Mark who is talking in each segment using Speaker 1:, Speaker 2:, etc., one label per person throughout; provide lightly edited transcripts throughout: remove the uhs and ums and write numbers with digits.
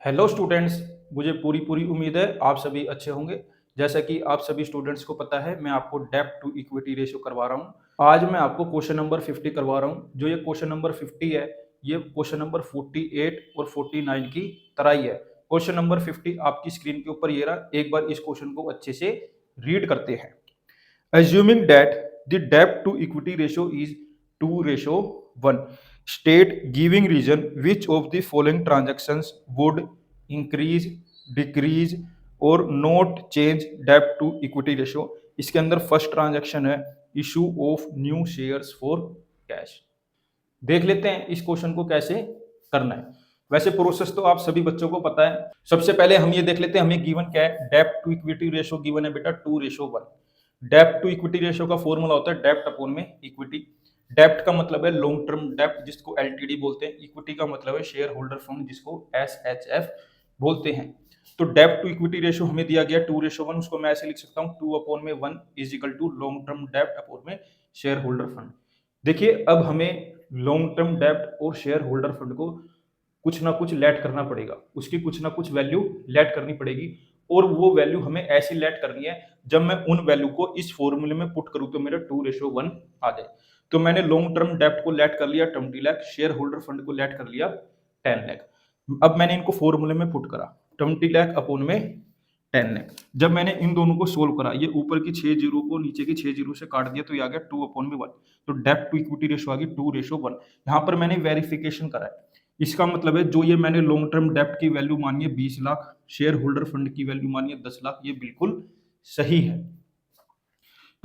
Speaker 1: Hello students. मुझे पूरी पूरी उम्मीद है आप सभी अच्छे होंगे। जैसा कि आप सभी स्टूडेंट्स को पता है, मैं आपको डेब्ट टू इक्विटी रेशियो करवा रहा हूं। आज मैं आपको क्वेश्चन नंबर 50 करवा रहा हूं। जो ये क्वेश्चन नंबर 50 है, ये क्वेश्चन नंबर 48 और 49 की तरह ही है। क्वेश्चन नंबर 50 आपकी स्क्रीन के ऊपर ये रहा। एक बार इस क्वेश्चन को अच्छे से रीड करते हैं। Assuming that the debt to equity ratio is 2:1, state giving reason which of the following transactions would increase, decrease or not change debt to equity ratio। इसके अंदर फर्स्ट ट्रांजैक्शन है issue of new shares for cash. देख लेते हैं इस question को कैसे करना है। वैसे प्रोसेस तो आप सभी बच्चों को पता है। सबसे पहले हम ये देख लेते हैं हमें गिवन क्या है। डेब्ट टू इक्विटी रेशियो गिवन है बेटा 2:1। डेब्ट टू इक्विटी रेशियो का फॉर्मूला होता है डेब्ट अपॉन में इक्विटी। डेब्ट का मतलब है लॉन्ग टर्म डेब्ट जिसको एलटीडी बोलते हैं। इक्विटी का मतलब है शेयर होल्डर फंड जिसको एसएचएफ बोलते हैं। तो डेब्ट टू इक्विटी रेशियो हमें दिया गया 2:1। उसको मैं ऐसे लिख सकता हूँ 2/1 is equal to long term डेब्ट अपॉन में शेयर होल्डर फंड। देखिए अब हमें लॉन्ग टर्म डेब्ट और शेयर होल्डर फंड को कुछ ना कुछ लेट करना पड़ेगा। उसकी कुछ ना कुछ वैल्यू लेट करनी पड़ेगी और वो वैल्यू हमें ऐसी लेट करनी है जब मैं उन वैल्यू को इस फॉर्मूले में पुट करूं तो मेरा 2:1 आ जाए। तो मैंने लॉन्ग टर्म डेब्ट को लेट कर लिया 20 लाख, शेयर होल्डर फंड को लेट कर लिया 10 लाख। अब मैंने इनको फॉर्मूले में पुट करा 20 लाख अपॉन में 10 लाख। जब मैंने इन दोनों को सोल्व करा, ये ऊपर की 6 जीरो को नीचे की 6 जीरो से काट दिया तो ये आ गया 2/1। तो डेब्ट टू इक्विटी रेशियो आ गई 2:1। यहाँ पर मैंने वेरिफिकेशन करा है। इसका मतलब है जो ये मैंने लॉन्ग टर्म डेब्ट की वैल्यू मानी है 20 लाख, शेयर होल्डर फंड की वैल्यू मानी है 10 लाख, ये बिल्कुल सही है।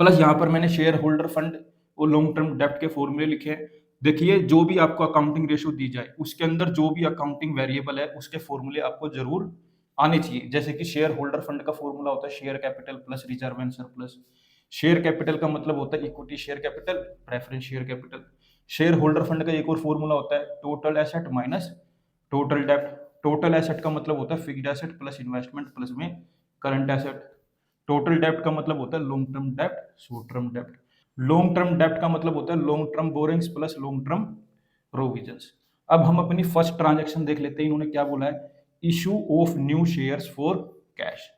Speaker 1: प्लस यहाँ पर मैंने शेयर होल्डर फंड और लॉन्ग टर्म डेब्ट के फॉर्मूले लिखे हैं। देखिए जो भी आपको अकाउंटिंग रेशियो दी जाए उसके अंदर जो भी अकाउंटिंग वेरिएबल है उसके फॉर्मूले आपको जरूर आने चाहिए। जैसे कि शेयर होल्डर फंड का फॉर्मूला होता है share capital plus reserve and surplus. Share capital का मतलब होता है equity share capital preference share capital. Share holder fund का एक और फॉर्मूला होता है टोटल एसेट माइनस टोटल डेब्ट। टोटल एसेट का मतलब होता है fixed asset plus investment plus में करंट एसेट। टोटल डेब्ट का मतलब होता है लॉन्ग टर्म डेब्ट शॉर्ट टर्म डेब्ट। लॉन्ग टर्म डेब्ट का मतलब होता है long term borrowings plus long term provisions. अब हम अपनी फर्स्ट ट्रांजैक्शन देख लेते हैं। इन्होंने क्या बोला है, issue of new shares for cash.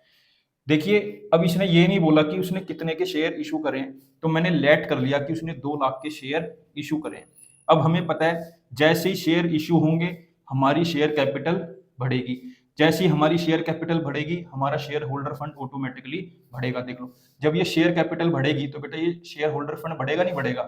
Speaker 1: देखिए अब इसने ये नहीं बोला कि उसने कितने के शेयर इशू करें, तो मैंने लेट कर लिया कि उसने 2 लाख के शेयर इशू करें। अब हमें पता है जैसे ही शेयर इशू होंगे हमारी शेयर कैपिटल बढ़ेगी। जैसे ही हमारी शेयर कैपिटल बढ़ेगी हमारा शेयर होल्डर फंड ऑटोमेटिकली बढ़ेगा। देख लो जब ये शेयर कैपिटल बढ़ेगी तो बेटा ये शेयर होल्डर फंड बढ़ेगा नहीं बढ़ेगा,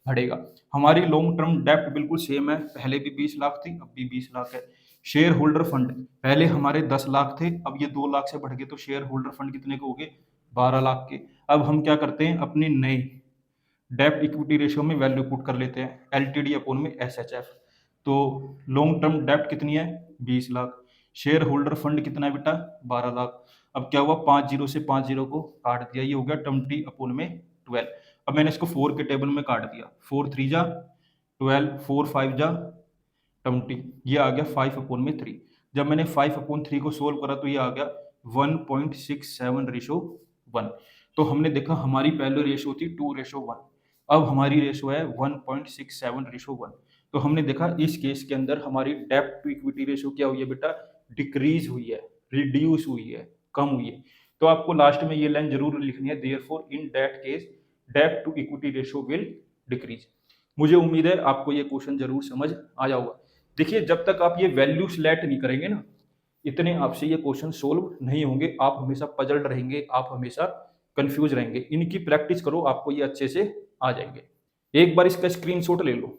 Speaker 1: बढ़ेगा। हमारी लॉन्ग टर्म डेब्ट बिल्कुल सेम है, पहले भी 20 लाख थी अब भी 20 लाख है। शेयर होल्डर फंड पहले हमारे 10 लाख थे, अब ये 2 लाख से बढ़ गए तो शेयर होल्डर फंड कितने के हो गए 12 लाख के। अब हम क्या करते हैं अपनी नई डेब्ट इक्विटी रेशियो में वैल्यू पुट कर लेते हैं एलटीडी अपॉन में एसएचएफ। तो लॉन्ग टर्म डेब्ट कितनी है 20 लाख, शेयर होल्डर फंड कितना है बेटा 12 लाख। अब क्या हुआ 5 जीरो से 5 जीरो को काट दिया, ये हो गया 20 अपॉन में 12। अब मैंने इसको 4 के टेबल में काट दिया, 4 3 जा 12, 4 5 जा 20, ये आ गया 5 अपॉन में 3। जब मैंने 5 अपॉन 3 को सोल्व करा तो ये आ गया 1.67:1। तो हमने देखा हमारी पहले रेशो थी 2:1, अब हमारी रेशो है 1.67:1। तो हमने देखा इस केस के अंदर हमारी डेब्ट टू इक्विटी रेशो क्या हुई है बेटा, डिक्रीज हुई है, रिड्यूस हुई है, कम हुई है। तो आपको लास्ट में ये लाइन जरूर लिखनी है, देयरफॉर इन दैट केस डेब्ट to equity ratio will decrease. मुझे उम्मीद है आपको ये क्वेश्चन जरूर समझ आया होगा। देखिए जब तक आप ये वैल्यू सेलेक्ट नहीं करेंगे ना, इतने आपसे ये क्वेश्चन सोल्व नहीं होंगे। आप हमेशा पजल्ड रहेंगे, आप हमेशा कंफ्यूज रहेंगे। इनकी प्रैक्टिस करो, आपको ये अच्छे से आ जाएंगे। एक बार इसका स्क्रीनशॉट ले लो।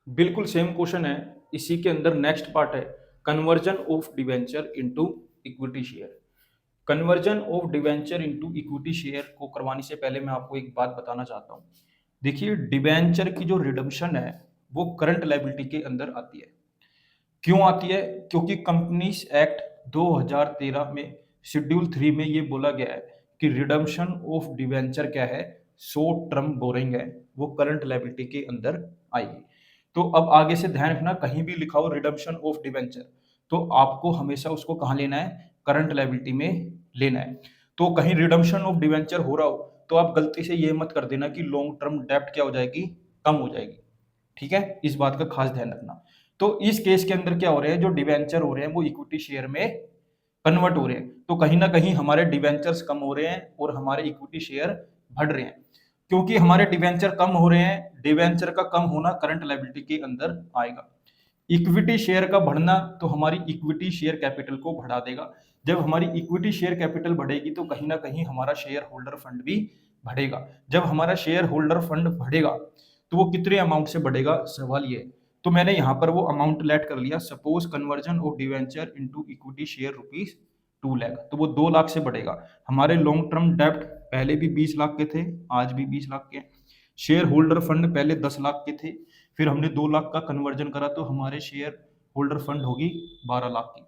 Speaker 1: बिल्कुल सेम क्वेश्चन है, इसी के अंदर नेक्स्ट पार्ट है conversion of debenture into equity share. Conversion of debenture into equity share को करवाने से पहले मैं आपको एक बात बताना चाहता हूँ। देखिए डिवेंचर की जो रिडम्पशन है वो करंट लायबिलिटी के अंदर आती है। क्यों आती है, क्योंकि कंपनीज एक्ट 2013 में शेड्यूल 3 में ये बोला गया है कि रिडम्पशन ऑफ डिवेंचर क्या है, शॉर्ट टर्म बोरिंग है, वो करंट लायबिलिटी के अंदर आएगी। तो अब आगे से ध्यान रखना, कहीं भी लिखा हो रिडम्पशन ऑफ डिवेंचर तो आपको हमेशा उसको कहाँ लेना है, करंट लायबिलिटी में लेना है। तो कहीं रिडम्पशन ऑफ डिवेंचर हो रहा हो तो आप गलती से ये मत कर देना कि लॉन्ग टर्म डेब्ट क्या हो जाएगी, कम हो जाएगी। ठीक है, इस बात का खास ध्यान रखना। तो इस केस के अंदर क्या हो रहा है, जो डिवेंचर हो रहे हैं वो इक्विटी शेयर में कन्वर्ट हो रहे हैं, तो कहीं ना कहीं हमारे डिवेंचर्स कम हो रहे हैं और हमारे इक्विटी शेयर बढ़ रहे हैं। क्योंकि हमारे डिवेंचर कम हो रहे हैं, डिवेंचर का कम होना करंट लायबिलिटी के अंदर आएगा। इक्विटी शेयर का बढ़ना तो हमारी इक्विटी शेयर कैपिटल को बढ़ा देगा। जब हमारी इक्विटी शेयर कैपिटल बढ़ेगी तो कहीं ना कहीं हमारा शेयर होल्डर फंड भी बढ़ेगा। जब हमारा शेयर होल्डर फंड बढ़ेगा तो वो कितने अमाउंट से बढ़ेगा, सवाल ये है। तो मैंने यहाँ पर वो अमाउंट लेट कर लिया, suppose conversion of debenture into equity share rupees 2 lakh, तो वो 2 लाख से बढ़ेगा। हमारे लॉन्ग टर्म डेप्ट पहले भी 20 लाख के थे, आज भी 20 लाख के। शेयर होल्डर फंड पहले 10 लाख के थे, फिर हमने 2 लाख का कन्वर्जन करा तो हमारे शेयर होल्डर फंड होगी 12 लाख की।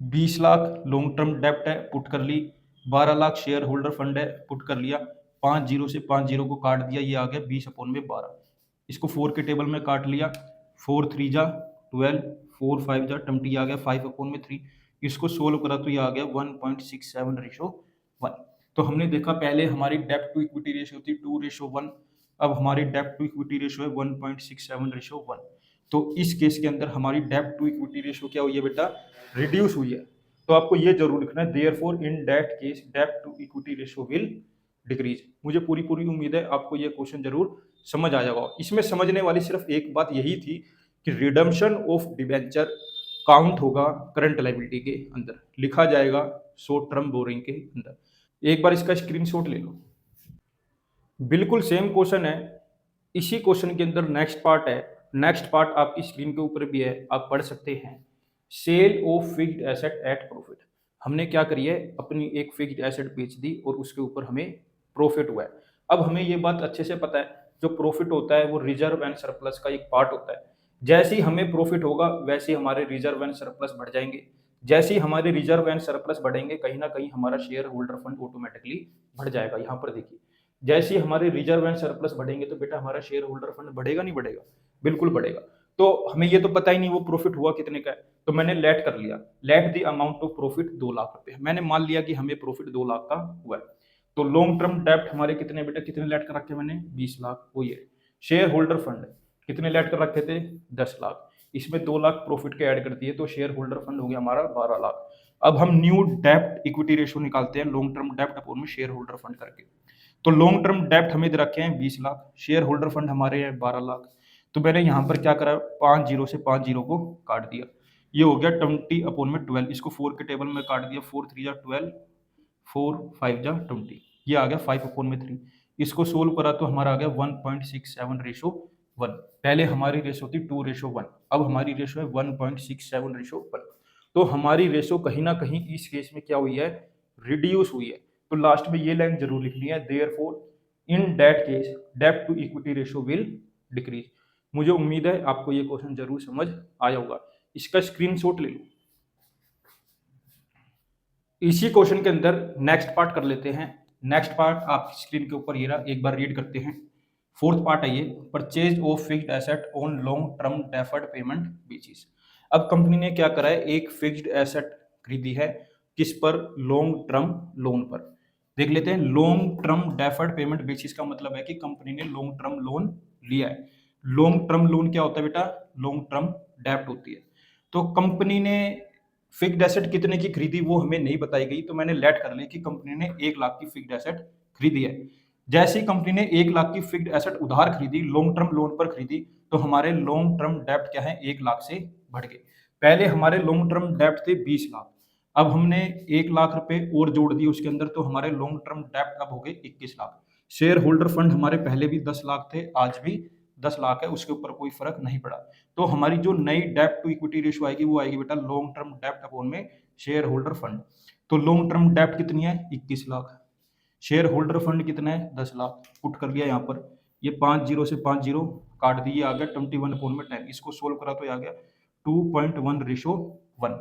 Speaker 1: 20 लाख लॉन्ग टर्म डेप्ट है, पुट कर ली। 12 लाख शेयर होल्डर फंड है, पुट कर लिया। 5 जीरो से 5 जीरो को काट दिया, ये आ गया 20 अपॉन में 12। इसको 4 के टेबल में काट लिया, 4 3 जा 12, 4 5 जा 20 आ गया 5 अपॉन में 3। इसको सोल्व करा तो ये आ गया 1.67:1। तो हमने देखा पहले हमारी डेप्ट टू इक्विटी रेशियो थी 2:1, अब हमारी डेप्ट टू इक्विटी रेशियो है 1.67:1। तो इस केस के अंदर हमारी डेप्ट टू इक्विटी रेशियो क्या हुई है बेटा, रिड्यूस हुई है। तो आपको ये जरूर लिखना है, देयरफॉर इन दैट केस डेप्ट to equity ratio will decrease. मुझे पूरी पूरी उम्मीद है आपको ये क्वेश्चन जरूर समझ आ जाएगा। इसमें समझने वाली सिर्फ एक बात यही थी कि रिडम्पशन ऑफ डिबेंचर काउंट होगा करंट लायबिलिटी के अंदर, लिखा जाएगा शॉर्ट टर्म बोरिंग के अंदर। एक बार इसका स्क्रीनशॉट ले लो। बिल्कुल सेम क्वेश्चन है, इसी क्वेश्चन के अंदर नेक्स्ट पार्ट है। नेक्स्ट पार्ट आपकी स्क्रीन के ऊपर भी है, आप पढ़ सकते हैं। Sale of fixed asset at profit. हमने क्या करी है, अपनी एक फिक्स्ड एसेट बेच दी और उसके ऊपर हमें प्रॉफिट हुआ है। अब हमें ये बात अच्छे से पता है, जो प्रॉफिट होता है वो रिजर्व एंड सरप्लस का एक पार्ट होता है। जैसे ही हमें प्रॉफिट होगा वैसे ही हमारे रिजर्व एंड सरप्लस बढ़ जाएंगे। जैसे ही हमारे रिजर्व एंड सरप्लस बढ़ेंगे कहीं ना कहीं हमारा शेयर होल्डर फंड ऑटोमेटिकली बढ़ जाएगा। यहाँ पर देखिए, जैसे ही हमारे रिजर्व एंड सरप्लस बढ़ेंगे तो बेटा हमारा शेयर होल्डर फंड बढ़ेगा नहीं बढ़ेगा, बिल्कुल बढ़ेगा। तो हमें ये तो पता ही नहीं वो प्रॉफिट हुआ कितने का है, तो मैंने लेट कर लिया, let the amount of profit 2 lakh रुपए। मैंने मान लिया कि हमें प्रॉफिट 2 लाख का हुआ है। तो लॉन्ग टर्म डेप्ट हमारे कितने बेटा, कितने लेट कर रखे मैंने, 20 लाख, वो ये। शेयर होल्डर फंड कितने लेट कर रखे थे, 10 लाख। इसमें 2 लाख प्रॉफिट के ऐड कर दिए तो शेयर होल्डर फंड हो गया हमारा 12 लाख। अब हम न्यू डेप्ट इक्विटी रेशियो निकालते हैं, लॉन्ग टर्म डेप्ट अपॉन में शेयर होल्डर फंड करके। तो लॉन्ग टर्म डेप्ट हमें दे रखे हैं 20 लाख, शेयर होल्डर फंड हमारे हैं 12 लाख। तो मैंने यहाँ पर क्या करा, 5 जीरो से 5 जीरो को काट दिया, ये हो गया 20 अपॉन में 12। इसको 4 के टेबल में काट दिया, 4 3 जा 12, 4 5 जा 20, ये आ गया 5 अपॉन में 3। इसको सोल्व करा तो हमारा आ गया 1.67:1। पहले हमारी रेशो थी 2:1, अब हमारी रेशो है 1.67:1। तो हमारी रेशो कहीं ना कहीं इस केस में क्या हुई है, रिड्यूस हुई है। तो लास्ट में ये लाइन जरूर लिखनी है, देयरफॉर इन दैट केस डेब्ट to equity ratio will decrease. मुझे उम्मीद है आपको ये क्वेश्चन जरूर समझ आया होगा। इसका स्क्रीनशॉट ले लो। इसी क्वेश्चन के अंदर नेक्स्ट पार्ट कर लेते हैं। नेक्स्ट पार्ट आप स्क्रीन के ऊपर ये रहा, एक बार रीड करते हैं। फोर्थ पार्ट है ये, purchase of fixed asset on long term deferred payment basis. अब कंपनी ने क्या करा है, एक फिक्स्ड एसेट खरीदी है, किस पर, लॉन्ग टर्म लोन पर। देख लेते हैं, long term deferred payment basis का मतलब है कि कंपनी ने लॉन्ग टर्म लोन लिया है। लॉन्ग टर्म लोन क्या होता है बेटा, लॉन्ग टर्म डेब्ट होती है। तो कंपनी ने फिक्स्ड एसेट कितने की खरीदी वो हमें नहीं बताई गई, तो मैंने लेट कर लिया कि कंपनी ने 1 लाख की फिक्स्ड एसेट खरीदी है। जैसे ही कंपनी ने 1 लाख की फिक्स्ड एसेट उधार खरीदी, लॉन्ग टर्म लोन पर खरीदी, तो हमारे लॉन्ग टर्म डेब्ट क्या है, 1 लाख से बढ़ गए। पहले हमारे लॉन्ग टर्म डेब्ट थे 20 लाख, अब हमने 1 लाख रुपए और जोड़ दिए उसके अंदर, तो हमारे लॉन्ग टर्म डेब्ट अब हो गए 21 लाख। शेयर होल्डर फंड हमारे पहले भी 10 लाख थे, आज भी 10 लाख है, उसके ऊपर कोई फर्क नहीं पड़ा। तो हमारी जो नई डेब्ट टू इक्विटी रेशियो आएगी वो आएगी बेटा लॉन्ग टर्म डेब्ट अपॉन में शेयर होल्डर फंड। तो लॉन्ग टर्म डेब्ट कितनी है, 21 लाख। शेयर होल्डर फंड कितना है, 10 लाख। पुट कर लिया यहाँ पर, ये 5 जीरो से 5 जीरो काट दिए, आ गया 21 अपॉन में 10। इसको सोल्व करा तो ये आ गया 2.1:1।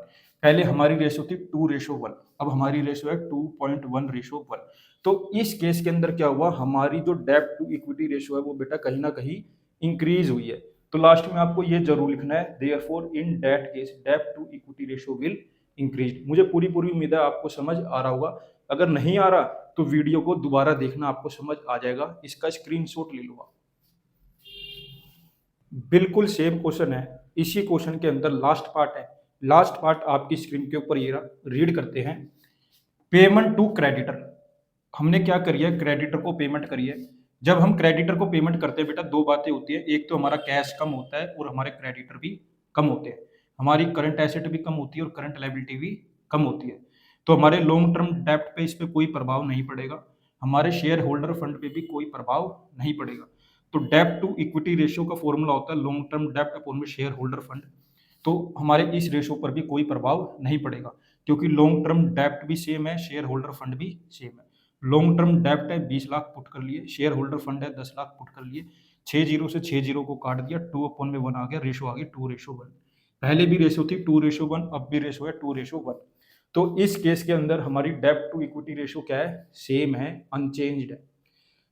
Speaker 1: पहले हमारी रेशो थी 2:1, अब हमारी रेशो है 2.1:1। तो इस केस के अंदर क्या हुआ, हमारी जो डेब्ट टू इक्विटी रेशो है वो बेटा कहीं ना कहीं इंक्रीज हुई है। तो लास्ट में आपको ये जरूर लिखना है, देयरफॉर इन दैट केस डेब्ट to equity ratio will increase. मुझे पूरी पूरी उम्मीद है आपको समझ आ रहा होगा। अगर नहीं आ रहा तो वीडियो को दोबारा देखना, आपको समझ आ जाएगा। इसका स्क्रीनशॉट ले लो आप। बिल्कुल सेम क्वेश्चन है, इसी क्वेश्चन के अंदर लास्ट पार्ट है, लास्ट पार्ट आपकी स्क्रीन के ऊपर ये रीड करते हैं। पेमेंट टू क्रेडिटर, हमने क्या करी है, क्रेडिटर को पेमेंट करी है। जब हम क्रेडिटर को पेमेंट करते हैं बेटा दो बातें होती है, एक तो हमारा कैश कम होता है और हमारे क्रेडिटर भी कम होते हैं, हमारी करंट एसेट भी कम होती है और करंट लायबिलिटी भी कम होती है। तो हमारे लॉन्ग टर्म डेप्ट पे इस पे कोई प्रभाव नहीं पड़ेगा, हमारे शेयर होल्डर फंड पे भी कोई प्रभाव नहीं पड़ेगा। तो डेप्ट टू इक्विटी रेशियो का फॉर्मूला होता है लॉन्ग टर्म डेप्ट अपॉन में शेयर होल्डर फंड। तो हमारे इस रेशियो पर भी कोई प्रभाव नहीं पड़ेगा, क्योंकि लॉन्ग टर्म डेप्ट भी सेम है, शेयर होल्डर फंड भी सेम है। लॉन्ग टर्म डेप्ट है 20 लाख पुट कर लिए, शेयर होल्डर फंड है 10 लाख पुट कर लिए, 6 जीरो से 6 जीरो को काट दिया, 2 अपॉन में 1 आ गया, रेशो आ गई 2:1। पहले भी रेशो थी 2:1, अब भी रेशो है 2:1। तो इस केस के अंदर हमारी डेप्ट टू इक्विटी रेशो क्या है, सेम है, अनचेंज्ड है।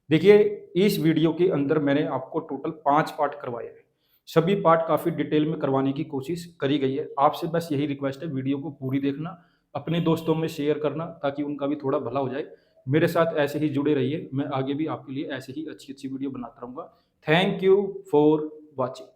Speaker 1: देखिए इस वीडियो के अंदर मैंने आपको टोटल 5 पार्ट करवाए हैं, सभी पार्ट काफ़ी डिटेल में करवाने की कोशिश करी गई है। आपसे बस यही रिक्वेस्ट है, वीडियो को पूरी देखना, अपने दोस्तों में शेयर करना ताकि उनका भी थोड़ा भला हो जाए। मेरे साथ ऐसे ही जुड़े रहिए, मैं आगे भी आपके लिए ऐसे ही अच्छी अच्छी वीडियो बनाता रहूँगा। Thank you for watching.